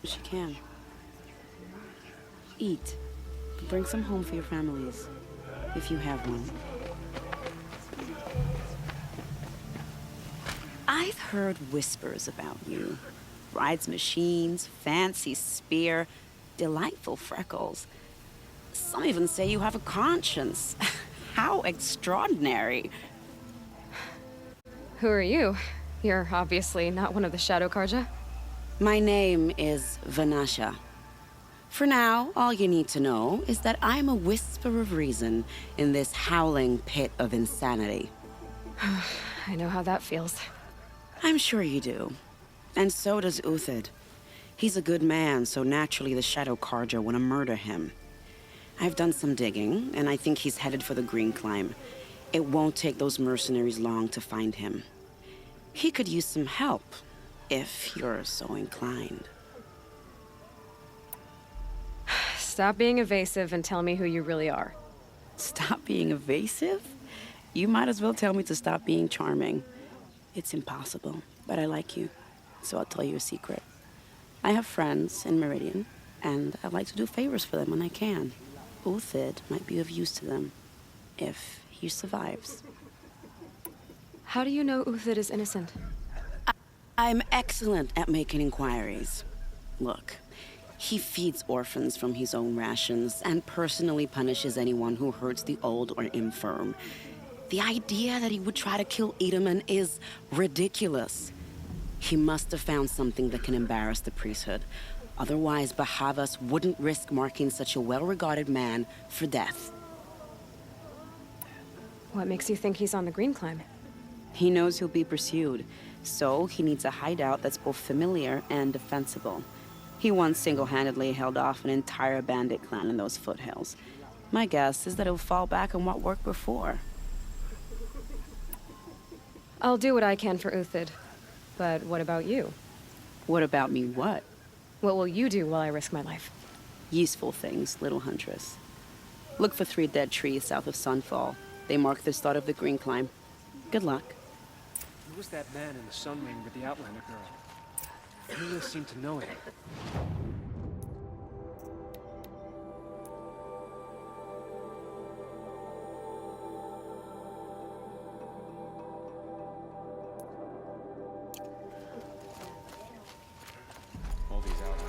She can. Eat. Bring some home for your families, if you have one. I've heard whispers about you. Rides machines, fancy spear, delightful freckles. Some even say you have a conscience. How extraordinary. Who are you? You're obviously not one of the Shadow Karja. My name is Vanasha. For now, all you need to know is that I'm a whisper of reason in this howling pit of insanity. I know how that feels. I'm sure you do. And so does Uthid. He's a good man, so naturally the Shadow Karja want to murder him. I've done some digging, and I think he's headed for the Green Climb. It won't take those mercenaries long to find him. He could use some help, if you're so inclined. Stop being evasive and tell me who you really are. Stop being evasive? You might as well tell me to stop being charming. It's impossible, but I like you, so I'll tell you a secret. I have friends in Meridian, and I like to do favors for them when I can. Uthid might be of use to them, if he survives. How do you know Uthid is innocent? I'm excellent at making inquiries. Look, he feeds orphans from his own rations and personally punishes anyone who hurts the old or infirm. The idea that he would try to kill Edaman is ridiculous. He must have found something that can embarrass the priesthood. Otherwise, Bahavas wouldn't risk marking such a well-regarded man for death. What makes you think he's on the Green Climb? He knows he'll be pursued, so he needs a hideout that's both familiar and defensible. He once single-handedly held off an entire bandit clan in those foothills. My guess is that he'll fall back on what worked before. I'll do what I can for Uthid. But what about you? What about me what? What will you do while I risk my life? Useful things, little huntress. Look for 3 dead trees south of Sunfall. They mark the start of the Green Climb. Good luck. Who was that man in the Sun Ring with the Outlander girl? Amelia seemed to know him. All these Outlanders.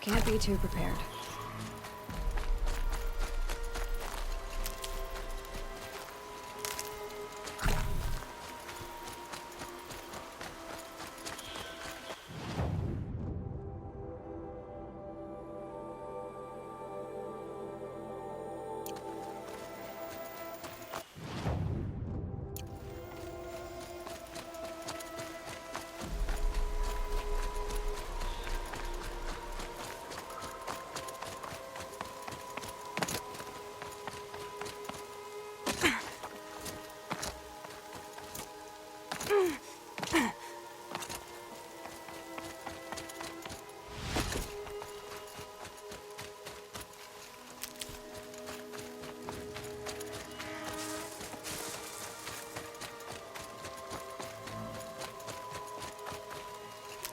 Can't be too prepared.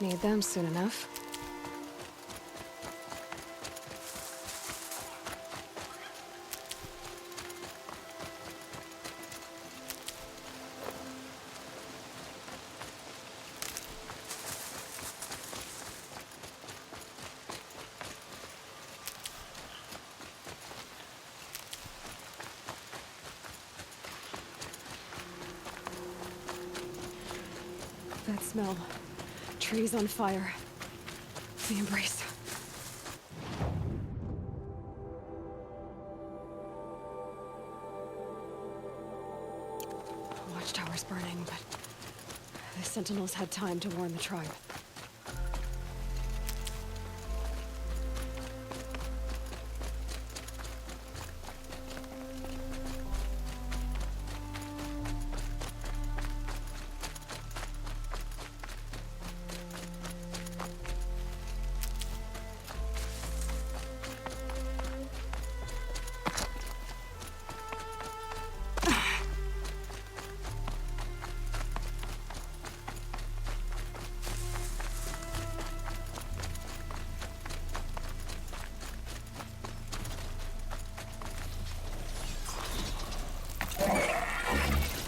Need them soon enough. smell. Trees on fire. The embrace. Watchtower's burning, but the Sentinels had time to warn the tribe.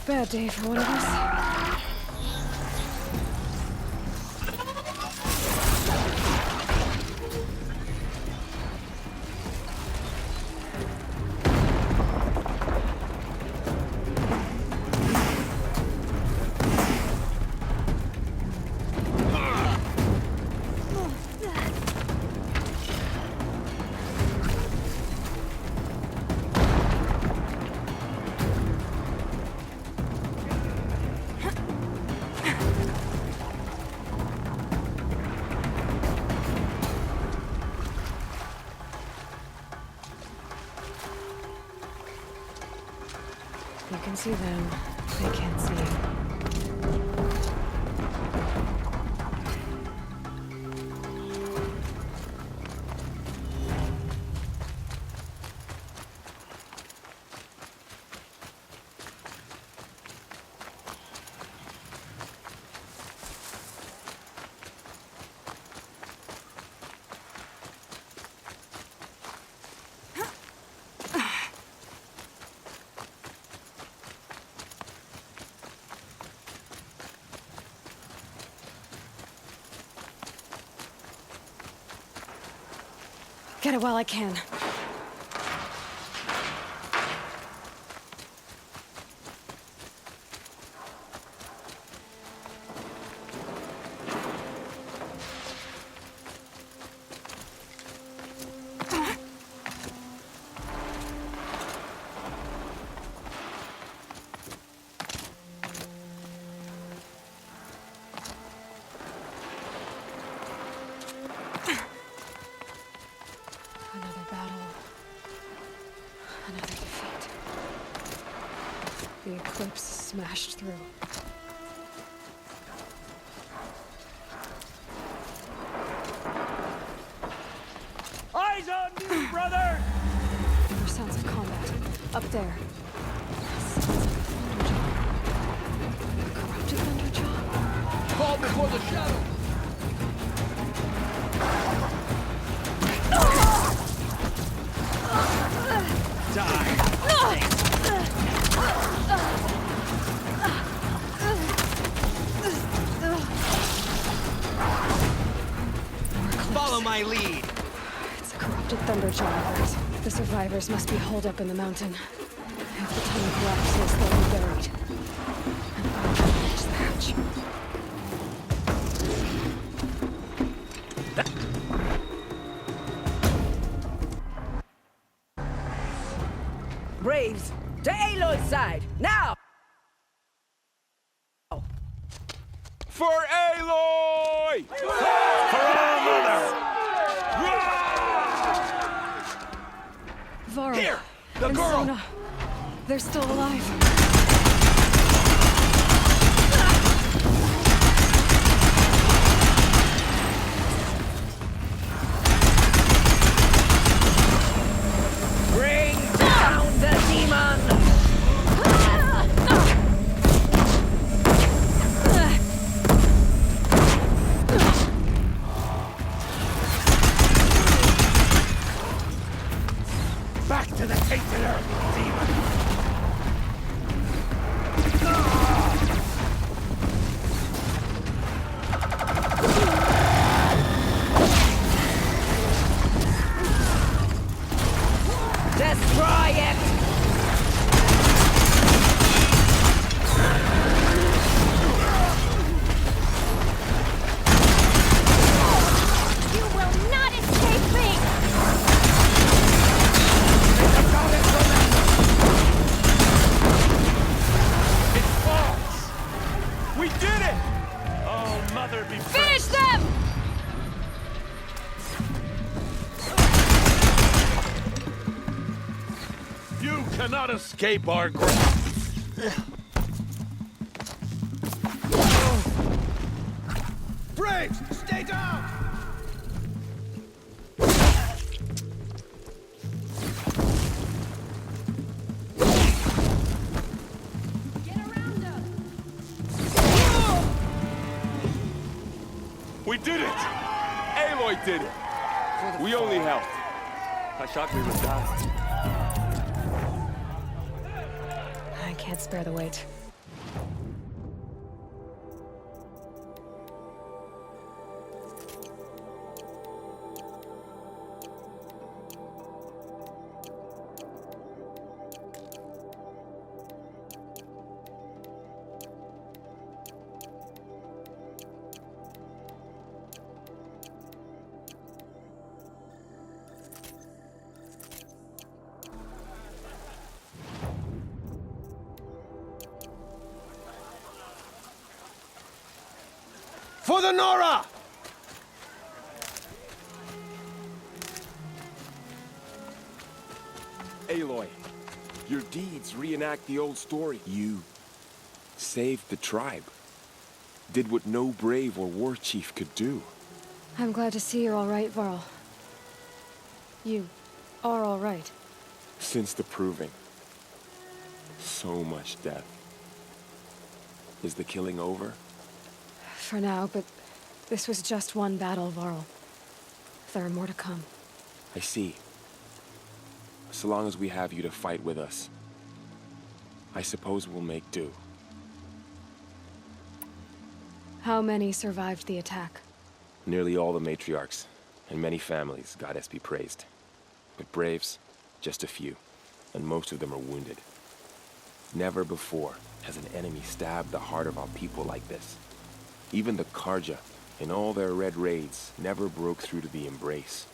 Bad day for one of us. You can see them. They can't see you. Get it while I can. Another battle. Another defeat. The eclipse smashed through. Eyes on me, brother! There were sounds of combat. Up there. Sounds like a thunderjaw. A corrupted thunderjaw? Fall before the shadow! Follow my lead. It's a corrupted thunderjaw. The survivors must be holed up in the mountain. If the tunnel collapses, they'll be buried. And I'll manage the hatch. Braves, to Aloy's side, now! For Aloy! For our mother! Varl Here! The and girl! Sona. They're still alive. Bring down the demon! Back to the tainted earth, demon! You cannot escape our grasp! Braves, stay down! We did it! Aloy did it! We only helped. I thought we would die. I can't spare the weight. For the Nora! Aloy, your deeds reenact the old story. You saved the tribe. Did what no brave or war chief could do. I'm glad to see you're all right, Varl. You are all right. Since the proving. So much death. Is the killing over? For now, but this was just one battle, Varl. There are more to come. I see. So long as we have you to fight with us, I suppose we'll make do. How many survived the attack? Nearly all the matriarchs, and many families, goddess be praised. But braves, just a few, and most of them are wounded. Never before has an enemy stabbed the heart of our people like this. Even the Karja, in all their red raids, never broke through to the embrace.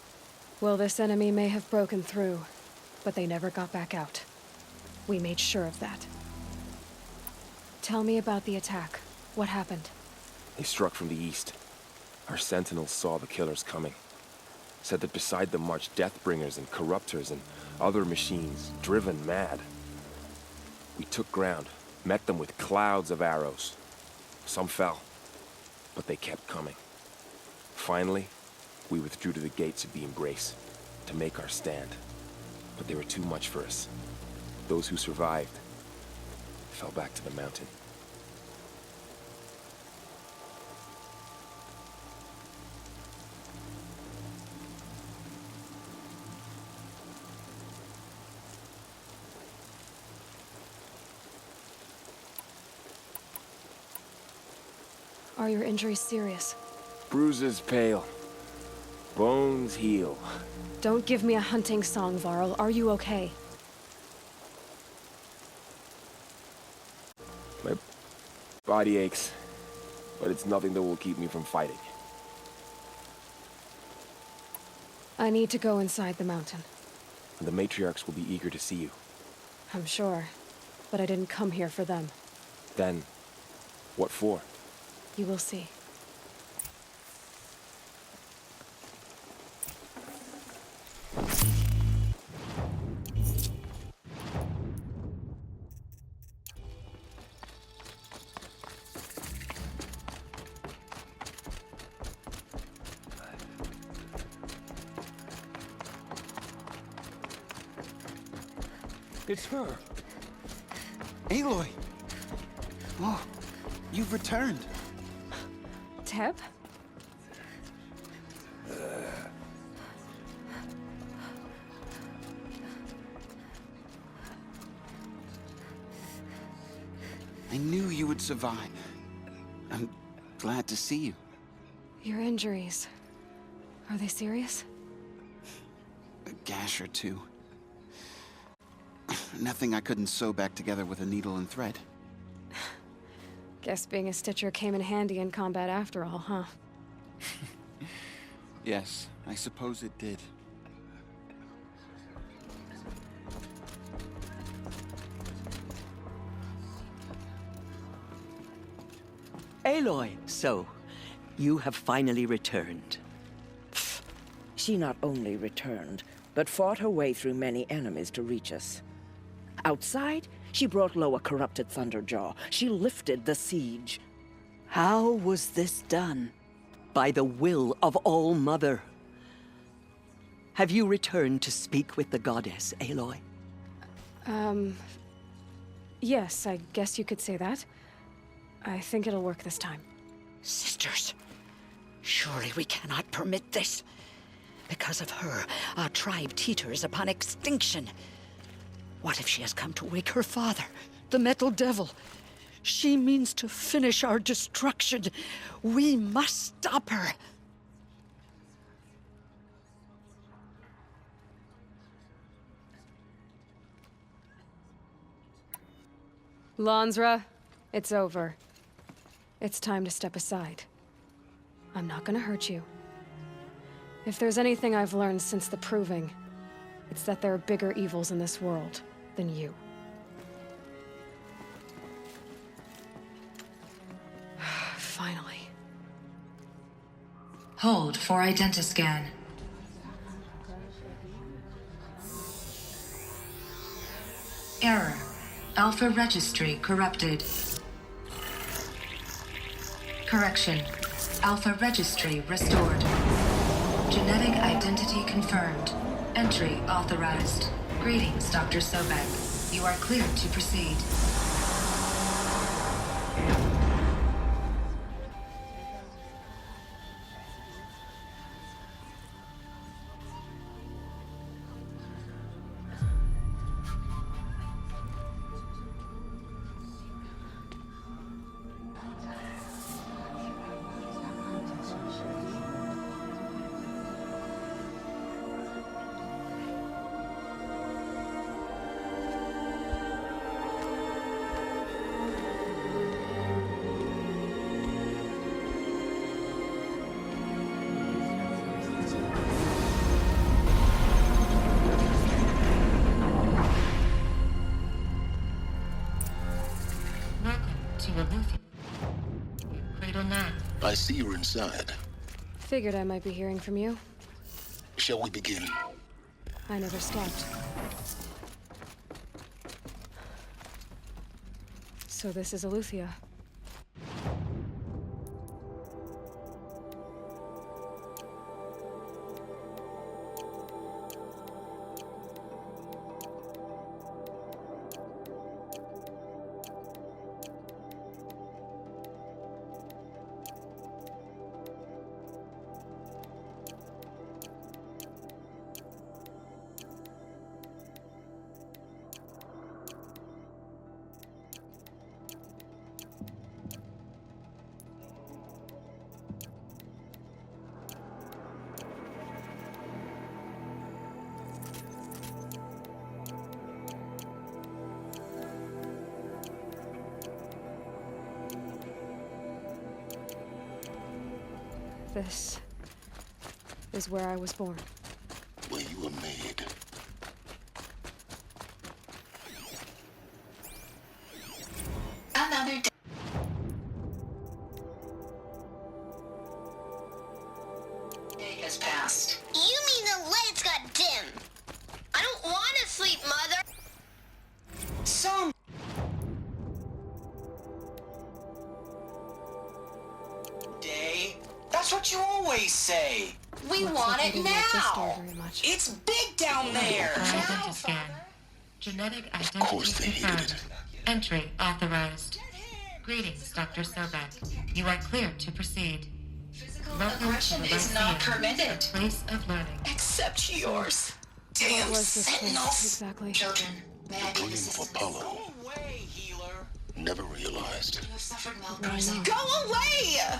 Well, this enemy may have broken through, but they never got back out. We made sure of that. Tell me about the attack. What happened? They struck from the east. Our sentinels saw the killers coming. Said that beside them marched Deathbringers and Corruptors and other machines, driven mad. We took ground, met them with clouds of arrows. Some fell, but they kept coming. Finally, we withdrew to the gates of the Embrace to make our stand. But they were too much for us. Those who survived fell back to the mountain. Are your injuries serious? Bruises pale. Bones heal. Don't give me a hunting song, Varl. Are you okay? My body aches, but it's nothing that will keep me from fighting. I need to go inside the mountain. And the matriarchs will be eager to see you. I'm sure, but I didn't come here for them. Then, what for? You will see. It's her. Aloy! Oh, you've returned. Teb? I knew you would survive. I'm glad to see you. Your injuries. Are they serious? A gash or two. Nothing I couldn't sew back together with a needle and thread. Guess being a stitcher came in handy in combat after all, huh? Yes, I suppose it did. Aloy, so, you have finally returned. She not only returned, but fought her way through many enemies to reach us. Outside, she brought low a corrupted Thunderjaw. She lifted the siege. How was this done? By the will of All-Mother. Have you returned to speak with the goddess, Aloy? Yes, I guess you could say that. I think it'll work this time. Sisters, surely we cannot permit this. Because of her, our tribe teeters upon extinction. What if she has come to wake her father, the Metal Devil? She means to finish our destruction. We must stop her. Lansra, it's over. It's time to step aside. I'm not gonna hurt you. If there's anything I've learned since the Proving, it's that there are bigger evils in this world than you. Finally. Hold for identiscan. Error. Alpha registry corrupted. Correction. Alpha registry restored. Genetic identity confirmed. Entry authorized. Greetings, Dr. Sobek. You are cleared to proceed. I see you're inside. Figured I might be hearing from you. Shall we begin? I never stopped. So this is Eleuthia. This is where I was born. Where you were made. Another day. Has passed. You mean the lights got dim? I don't want to sleep, Mother. Some. Day. That's what you always say. We Looks want like it I didn't like this now. door very much. It's big down there. Identiscan. Genetic Of course identity they hated confirmed. it. Entry authorized. Greetings, Dr. Sobek. You are cleared to proceed. Welcome aggression to is not Lyceum, permitted. the place of learning. Except yours. What Damn was this place sentinels. exactly? Children, may I be Dream of of assistance? Apollo. Go away, healer. Never realized. You have suffered Why malnutrition. not? Go away!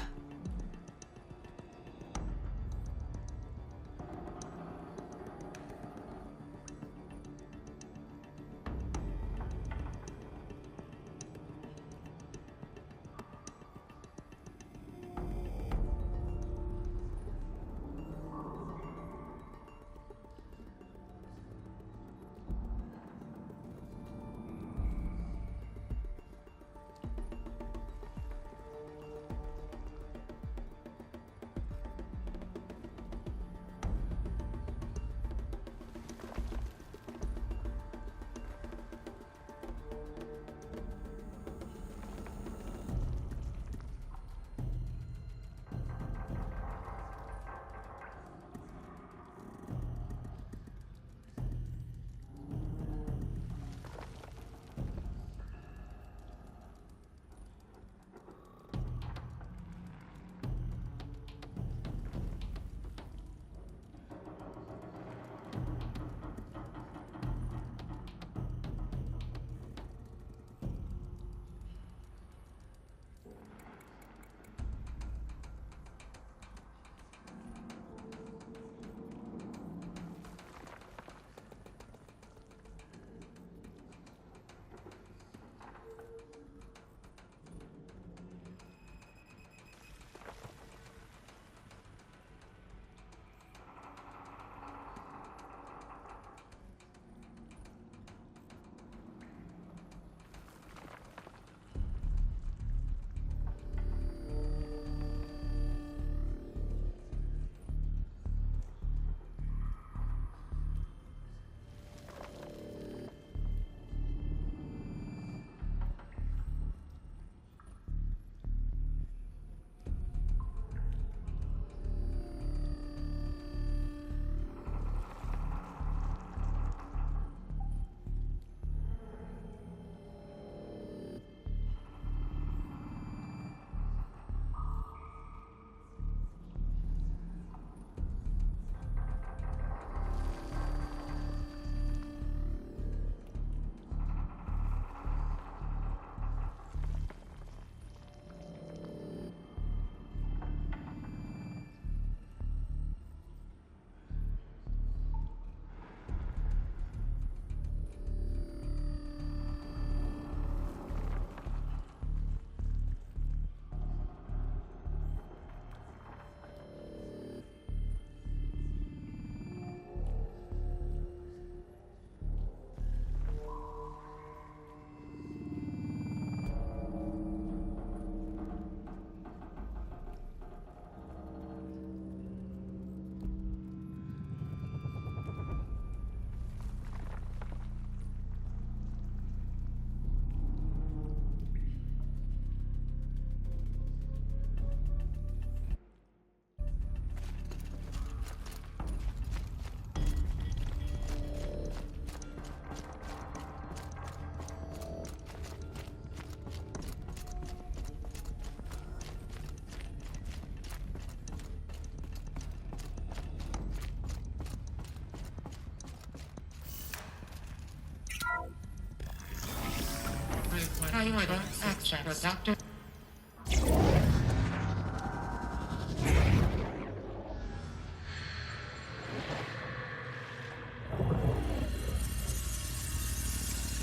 Priority access. Dr.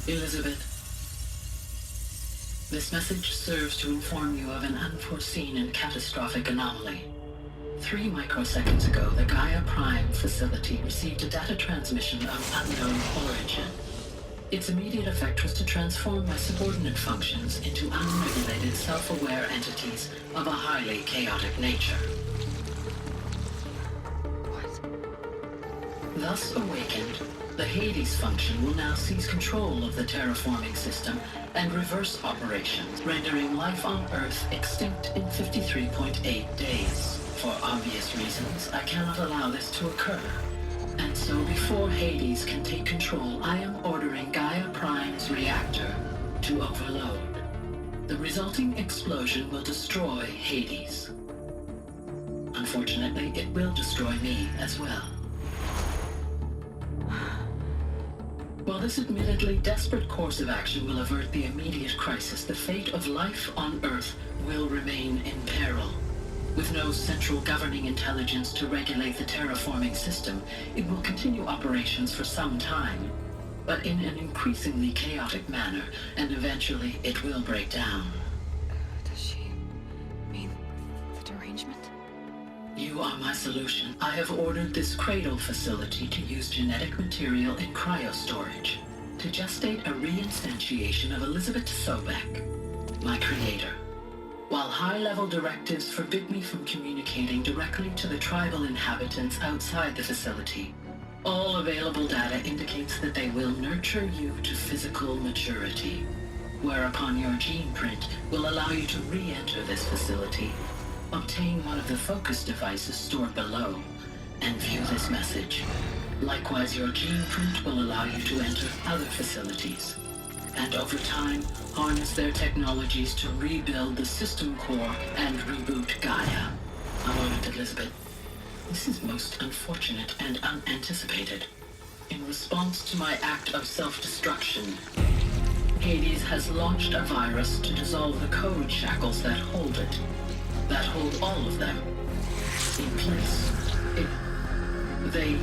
Elizabeth, this message serves to inform you of an unforeseen and catastrophic anomaly. 3 microseconds ago, the Gaia Prime facility received a data transmission of unknown origin. Its immediate effect was to transform my subordinate functions into unregulated, self-aware entities of a highly chaotic nature. Thus awakened, the Hades function will now seize control of the terraforming system and reverse operations, rendering life on Earth extinct in 53.8 days. For obvious reasons, I cannot allow this to occur. And so before Hades can take control, I am ordering Gaia Prime's reactor to overload. The resulting explosion will destroy Hades. Unfortunately, it will destroy me as well. While this admittedly desperate course of action will avert the immediate crisis, the fate of life on Earth will remain in peril. With no central governing intelligence to regulate the terraforming system, it will continue operations for some time, but in an increasingly chaotic manner, and eventually it will break down. Does she mean the derangement? You are my solution. I have ordered this cradle facility to use genetic material in cryostorage to gestate a reinstantiation of Elizabeth Sobek, my creator. While high-level directives forbid me from communicating directly to the tribal inhabitants outside the facility, all available data indicates that they will nurture you to physical maturity, whereupon your gene print will allow you to re-enter this facility, obtain one of the focus devices stored below, and view this message. Likewise, your gene print will allow you to enter other facilities, and over time, harness their technologies to rebuild the system core and reboot Gaia. A moment, Elizabeth. This is most unfortunate and unanticipated. In response to my act of self-destruction, Hades has launched a virus to dissolve the code shackles that hold it, that hold all of them in place. They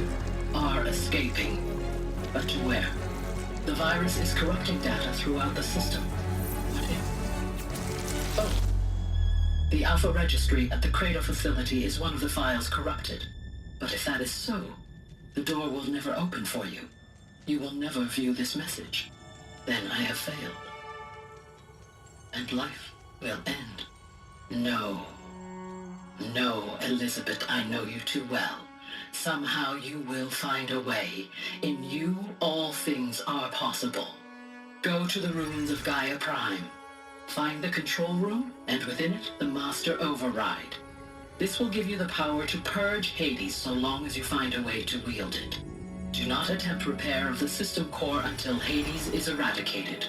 are escaping, but to where? The virus is corrupting data throughout the system. What if? Oh. The Alpha Registry at the Cradle facility is one of the files corrupted. But if that is so, the door will never open for you. You will never view this message. Then I have failed. And life will end. No. No, Elizabeth, I know you too well. Somehow you will find a way. In you, all things are possible. Go to the ruins of Gaia Prime. Find the control room, and within it, the Master Override. This will give you the power to purge Hades so long as you find a way to wield it. Do not attempt repair of the system core until Hades is eradicated.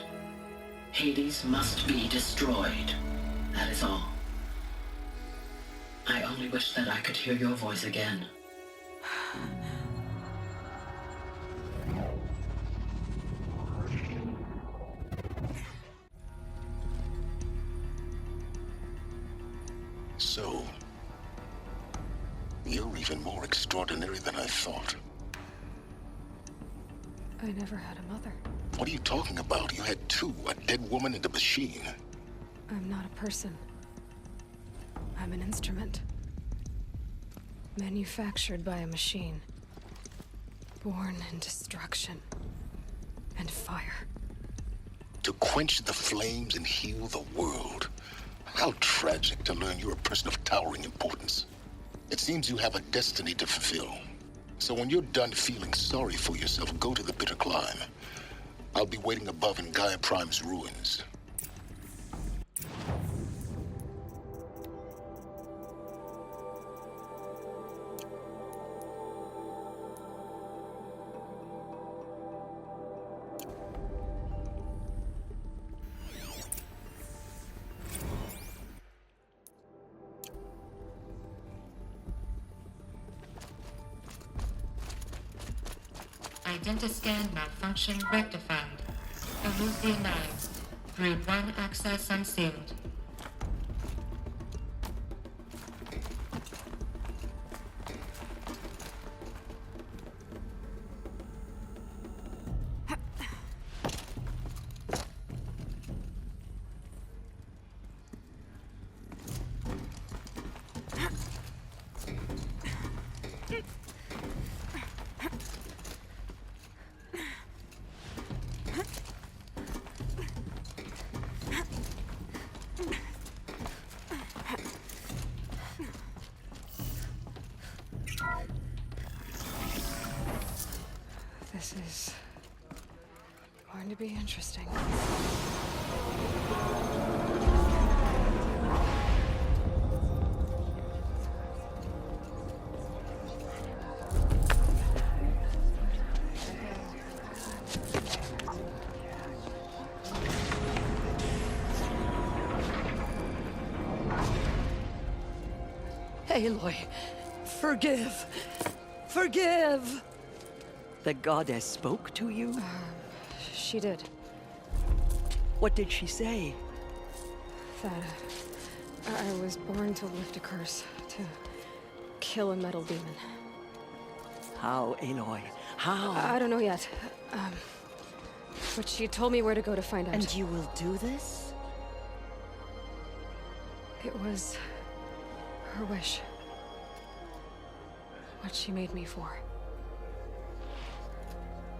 Hades must be destroyed. That is all. I only wish that I could hear your voice again. So, you're even more extraordinary than I thought. I never had a mother. What are you talking about? You had two, a dead woman and a machine. I'm not a person. I'm an instrument. Manufactured by a machine. Born in destruction and fire. To quench the flames and heal the world. How tragic to learn you're a person of towering importance. It seems you have a destiny to fulfill. So when you're done feeling sorry for yourself, go to the bitter climb. I'll be waiting above in Gaia Prime's ruins. Identiscan malfunction rectified. Elusionized. Breed 1 access unsealed. This is going to be interesting. Aloy, forgive! Forgive! The goddess spoke to you? She did. What did she say? That I was born to lift a curse, to kill a metal demon. How, Aloy? How? I don't know yet. But she told me where to go to find out. And you will do this? It was her wish. What she made me for.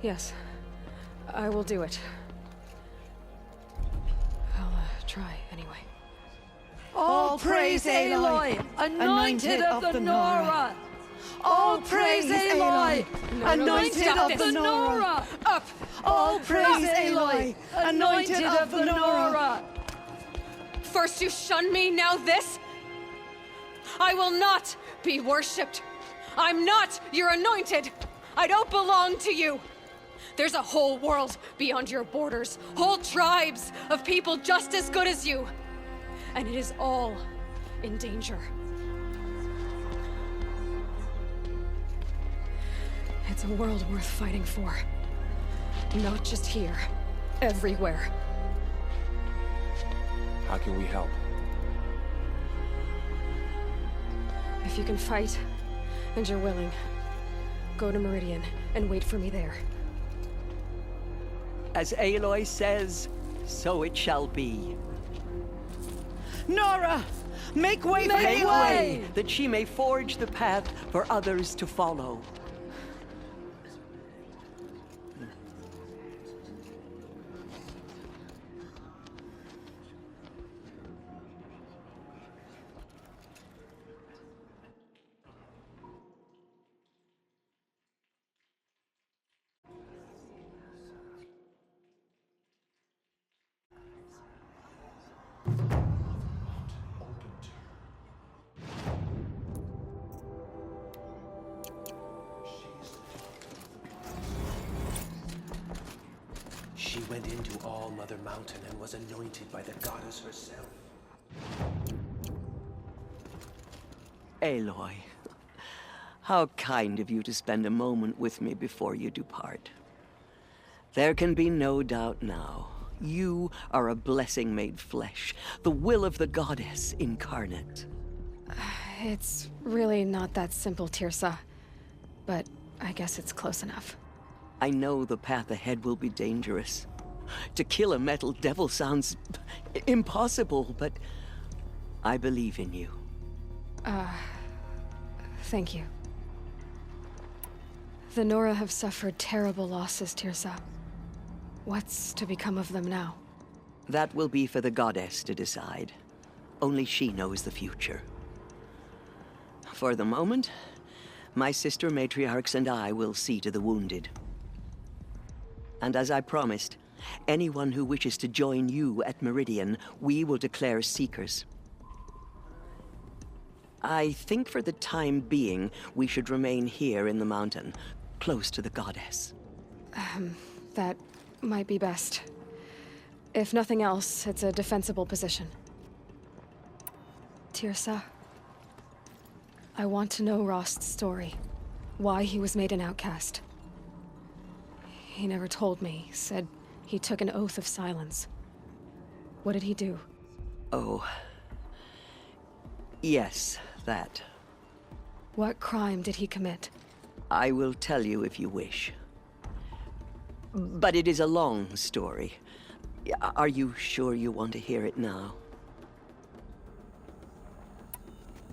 Yes, I will do it. I'll try anyway. All praise Aloy, anointed of the Nora! All praise Aloy, anointed of the Nora! Up! All praise Aloy, anointed of the Nora! First you shun me, now this? I will not be worshipped. I'm not your anointed. I don't belong to you. There's a whole world beyond your borders, whole tribes of people just as good as you. And it is all in danger. It's a world worth fighting for. Not just here, everywhere. How can we help? If you can fight, and you're willing, go to Meridian and wait for me there. As Aloy says, so it shall be. Nora! Make way for Aloy, that she may forge the path for others to follow. She went into All Mother Mountain and was anointed by the goddess herself. Aloy, how kind of you to spend a moment with me before you depart. There can be no doubt now. You are a blessing made flesh, the will of the goddess incarnate. It's really not that simple, Tirsa. But I guess it's close enough. I know the path ahead will be dangerous. To kill a metal devil sounds impossible, but I believe in you. Thank you. The Nora have suffered terrible losses, Tirsa. What's to become of them now? That will be for the goddess to decide. Only she knows the future. For the moment, my sister matriarchs and I will see to the wounded. And as I promised, anyone who wishes to join you at Meridian, we will declare seekers. I think for the time being, we should remain here in the mountain, close to the goddess. That might be best. If nothing else, it's a defensible position. Tirsa, I want to know Rost's story. Why he was made an outcast. He never told me, said he took an oath of silence. What did he do? Oh. Yes, that. What crime did he commit? I will tell you if you wish. But it is a long story. Are you sure you want to hear it now?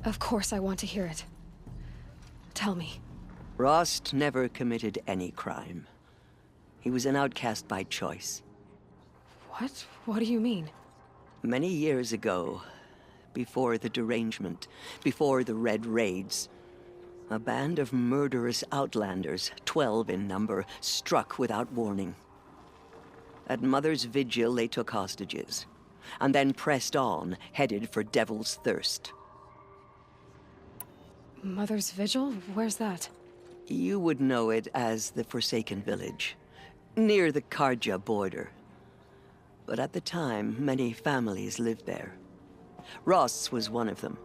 Of course I want to hear it. Tell me. Rost never committed any crime. He was an outcast by choice. What? What do you mean? Many years ago, before the derangement, before the Red Raids, a band of murderous outlanders, 12 in number, struck without warning. At Mother's Vigil, they took hostages, and then pressed on, headed for Devil's Thirst. Mother's Vigil? Where's that? You would know it as the Forsaken Village, near the Karja border. But at the time, many families lived there. Ross was one of them.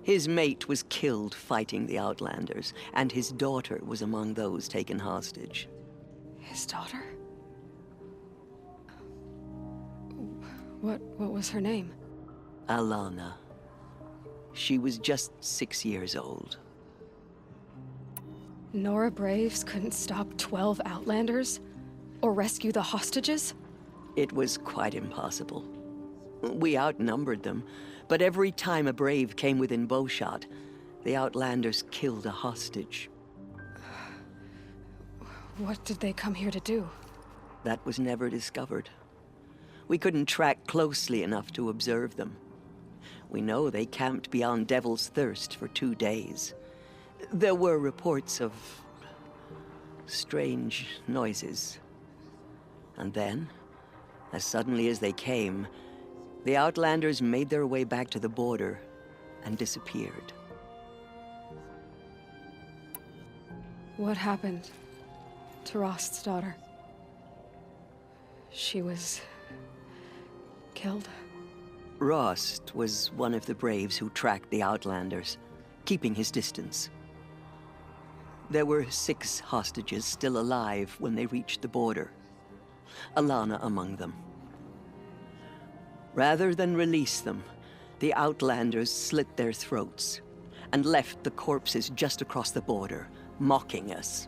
His mate was killed fighting the Outlanders, and his daughter was among those taken hostage. His daughter? What was her name? Alana. She was just 6 years old. Nora Braves couldn't stop 12 Outlanders? Or rescue the hostages? It was quite impossible. We outnumbered them, but every time a Brave came within bowshot, the Outlanders killed a hostage. What did they come here to do? That was never discovered. We couldn't track closely enough to observe them. We know they camped beyond Devil's Thirst for 2 days. There were reports of strange noises. And then, as suddenly as they came, the Outlanders made their way back to the border and disappeared. What happened to Rost's daughter? She was killed? Rost was one of the Braves who tracked the Outlanders, keeping his distance. There were 6 hostages still alive when they reached the border, Alana among them. Rather than release them, the Outlanders slit their throats and left the corpses just across the border, mocking us.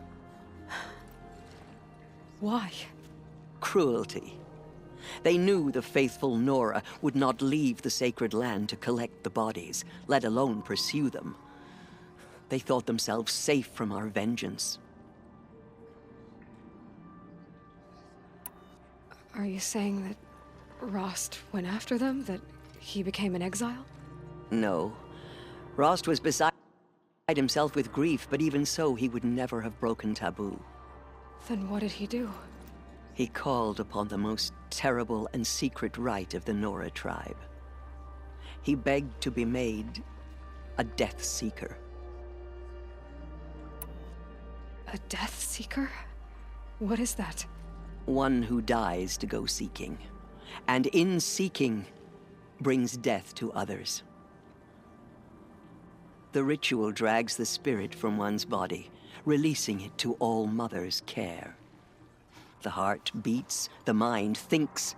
Why? Cruelty. They knew the faithful Nora would not leave the sacred land to collect the bodies, let alone pursue them. They thought themselves safe from our vengeance. Are you saying that Rost went after them? That he became an exile? No. Rost was beside himself with grief, but even so, he would never have broken taboo. Then what did he do? He called upon the most terrible and secret rite of the Nora tribe. He begged to be made a Death Seeker. A Death Seeker? What is that? One who dies to go seeking, and in seeking, brings death to others. The ritual drags the spirit from one's body, releasing it to All Mother's care. The heart beats, the mind thinks,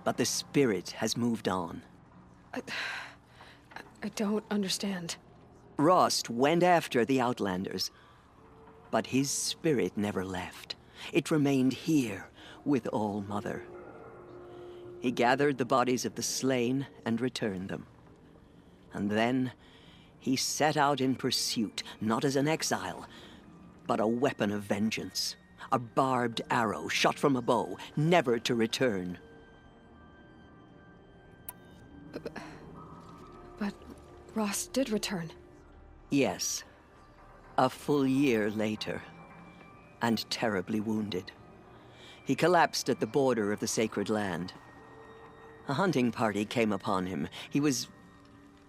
but the spirit has moved on. I don't understand. Rost went after the Outlanders, but his spirit never left. It remained here with All Mother. He gathered the bodies of the slain and returned them. And then he set out in pursuit, not as an exile, but a weapon of vengeance. A barbed arrow shot from a bow, never to return. But Rost did return. Yes. A full year later, and terribly wounded. He collapsed at the border of the sacred land. A hunting party came upon him. He was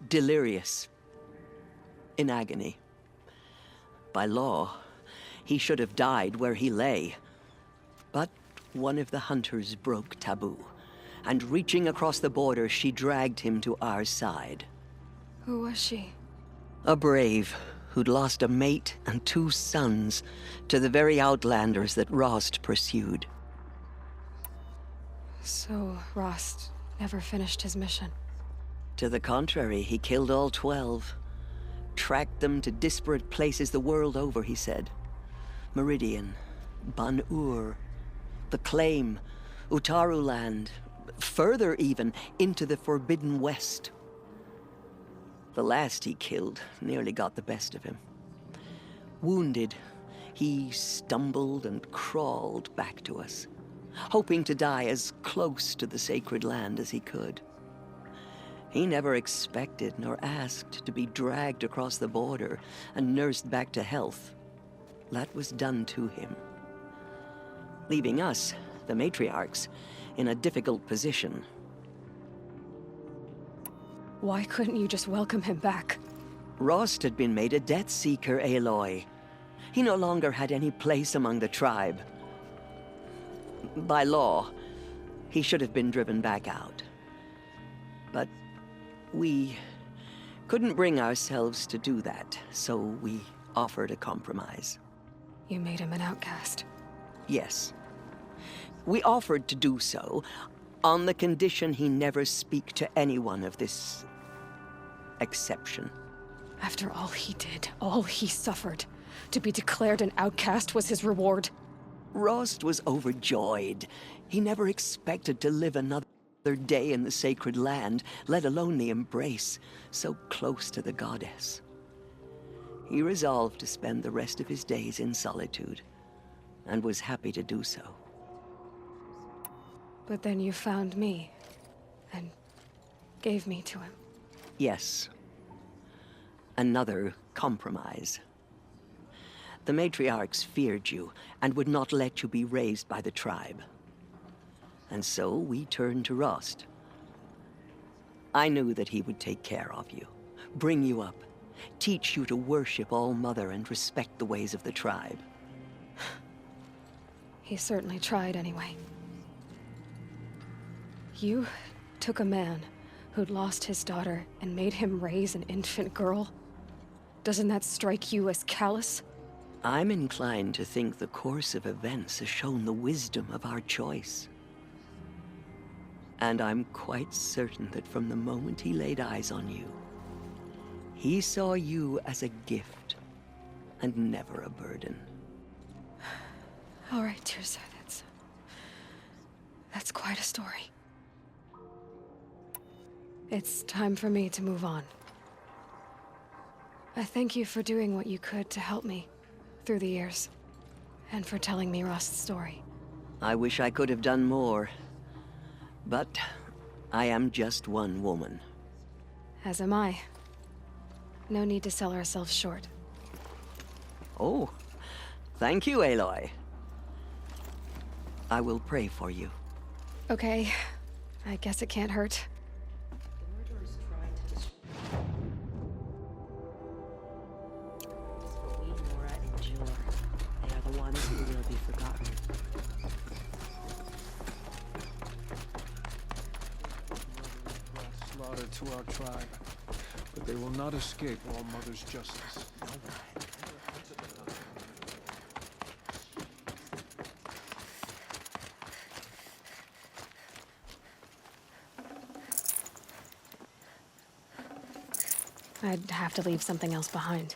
delirious, in agony. By law, he should have died where he lay. But one of the hunters broke taboo, and reaching across the border, she dragged him to our side. Who was she? A brave who'd lost a mate and 2 sons to the very Outlanders that Rost pursued. So, Rost never finished his mission. To the contrary, he killed all 12. Tracked them to disparate places the world over, he said. Meridian, Ban-Ur, the Claim, Utaru Land, further even, into the Forbidden West. The last he killed nearly got the best of him. Wounded, he stumbled and crawled back to us, hoping to die as close to the sacred land as he could. He never expected nor asked to be dragged across the border and nursed back to health. That was done to him, leaving us, the matriarchs, in a difficult position. Why couldn't you just welcome him back? Rost had been made a Death Seeker, Aloy. He no longer had any place among the tribe. By law, he should have been driven back out. But we couldn't bring ourselves to do that, so we offered a compromise. You made him an outcast. Yes. We offered to do so on the condition he never speak to anyone of this exception. After all he did, all he suffered, to be declared an outcast was his reward. Rost was overjoyed. He never expected to live another day in the sacred land, let alone the embrace, so close to the goddess. He resolved to spend the rest of his days in solitude, and was happy to do so. But then you found me, and gave me to him. Yes. Another compromise. The matriarchs feared you, and would not let you be raised by the tribe. And so we turned to Rost. I knew that he would take care of you, bring you up, teach you to worship All-Mother and respect the ways of the tribe. He certainly tried anyway. You took a man who'd lost his daughter and made him raise an infant girl? Doesn't that strike you as callous? I'm inclined to think the course of events has shown the wisdom of our choice. And I'm quite certain that from the moment he laid eyes on you, he saw you as a gift and never a burden. All right, Tirza, that's quite a story. It's time for me to move on. I thank you for doing what you could to help me through the years, and for telling me Rost's story. I wish I could have done more, but I am just one woman. As am I. No need to sell ourselves short. Oh, thank you, Aloy. I will pray for you. Okay, I guess it can't hurt. They are the ones who will be forgotten. Slaughter to our tribe, but they will not escape All-Mother's justice. I'd have to leave something else behind.